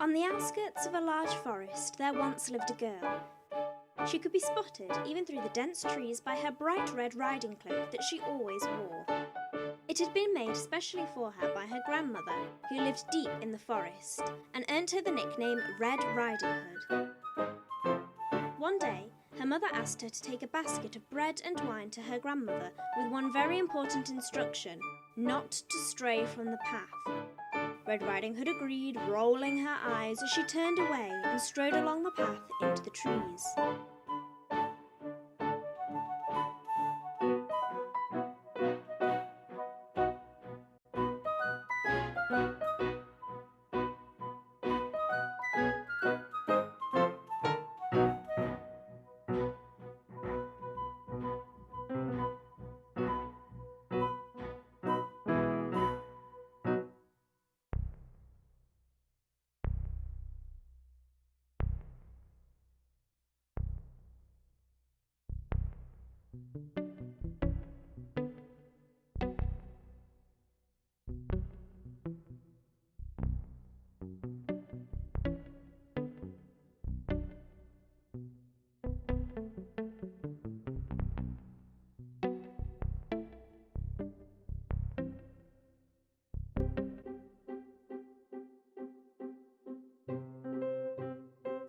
On the outskirts of a large forest there once lived a girl. She could be spotted even through the dense trees by her bright red riding cloak that she always wore. It had been made especially for her by her grandmother, who lived deep in the forest, and earned her the nickname Red Riding Hood. One day, her mother asked her to take a basket of bread and wine to her grandmother with one very important instruction: not to stray from the path. Red Riding Hood agreed, rolling her eyes as she turned away and strode along the path into the trees.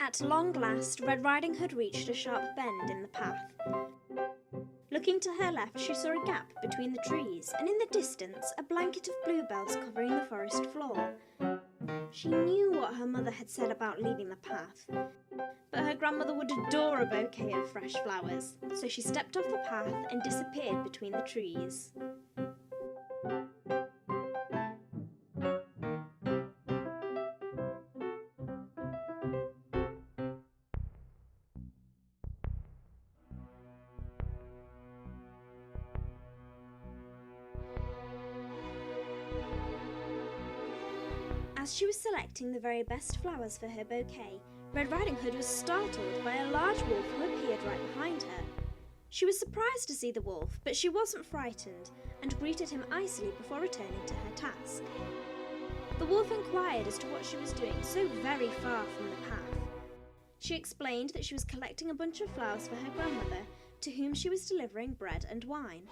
At long last, Red Riding Hood reached a sharp bend in the path. Looking to her left, she saw a gap between the trees, and in the distance, a blanket of bluebells covering the forest floor. She knew what her mother had said about leaving the path, but her grandmother would adore a bouquet of fresh flowers, so she stepped off the path and disappeared between the trees. As she was selecting the very best flowers for her bouquet, Red Riding Hood was startled by a large wolf who appeared right behind her. She was surprised to see the wolf, but she wasn't frightened and greeted him icily before returning to her task. The wolf inquired as to what she was doing so very far from the path. She explained that she was collecting a bunch of flowers for her grandmother, to whom she was delivering bread and wine.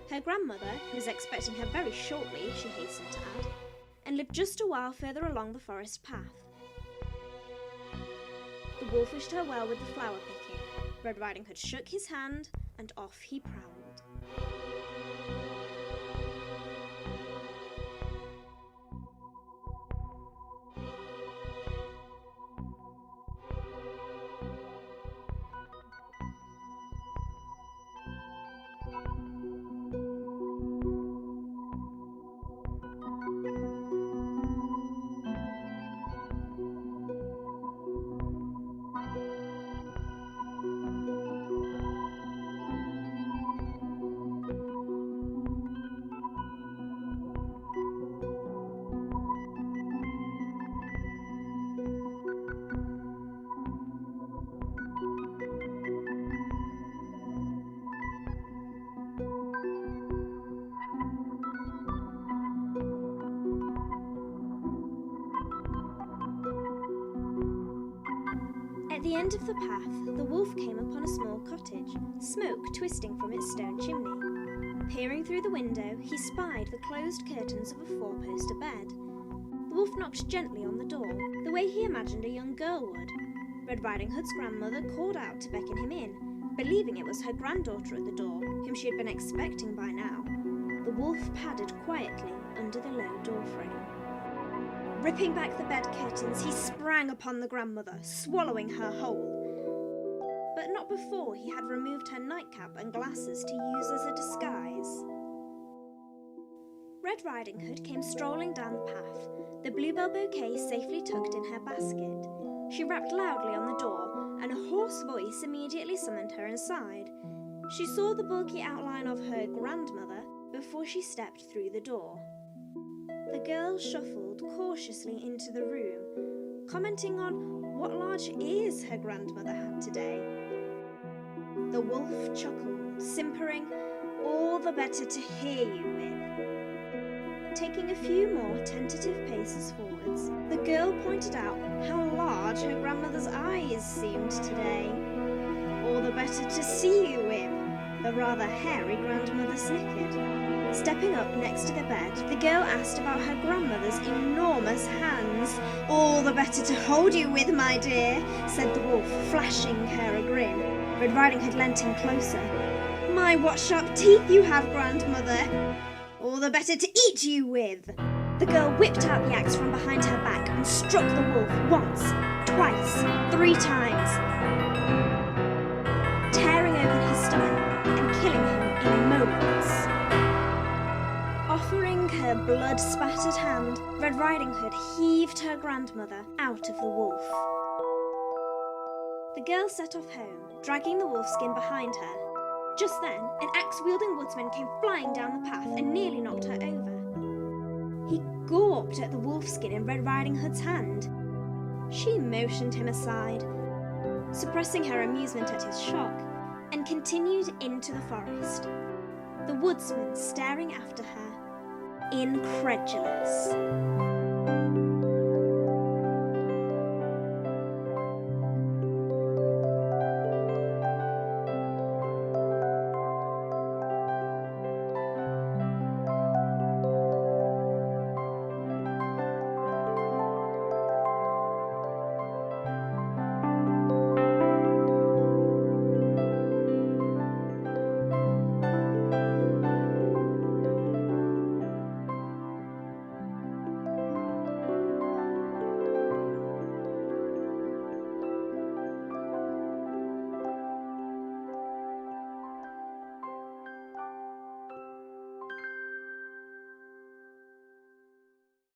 Her grandmother, who was expecting her very shortly, she hastened to add, and lived just a while further along the forest path. The wolf wished her well with the flower picking. Red Riding Hood shook his hand, and off he prowled. At the end of the path, the wolf came upon a small cottage, smoke twisting from its stone chimney. Peering through the window, he spied the closed curtains of a four-poster bed. The wolf knocked gently on the door, the way he imagined a young girl would. Red Riding Hood's grandmother called out to beckon him in, believing it was her granddaughter at the door, whom she had been expecting by now. The wolf padded quietly under the low doorframe. Ripping back the bed curtains, he sprang upon the grandmother, swallowing her whole. But not before he had removed her nightcap and glasses to use as a disguise. Red Riding Hood came strolling down the path, the bluebell bouquet safely tucked in her basket. She rapped loudly on the door, and a hoarse voice immediately summoned her inside. She saw the bulky outline of her grandmother before she stepped through the door. The girl shuffled cautiously into the room, commenting on what large ears her grandmother had today. The wolf chuckled, simpering, "All the better to hear you with." Taking a few more tentative paces forwards, the girl pointed out how large her grandmother's eyes seemed today. "All the better to see you with," the rather hairy grandmother snickered. Stepping up next to the bed, the girl asked about her grandmother's enormous hands. "All the better to hold you with, my dear," said the wolf, flashing her a grin. Red Riding Hood leant in closer. "My, what sharp teeth you have, grandmother! All the better to eat you with." The girl whipped out the axe from behind her back and struck the wolf once, twice, 3 times, tearing open his stomach and killing him in moments. Offering her blood-spattered hand, Red Riding Hood heaved her grandmother out of the wolf. The girl set off home, dragging the wolfskin behind her. Just then, an axe-wielding woodsman came flying down the path and nearly knocked her over. He gawped at the wolfskin in Red Riding Hood's hand. She motioned him aside, suppressing her amusement at his shock, and continued into the forest, the woodsman staring after her, incredulous.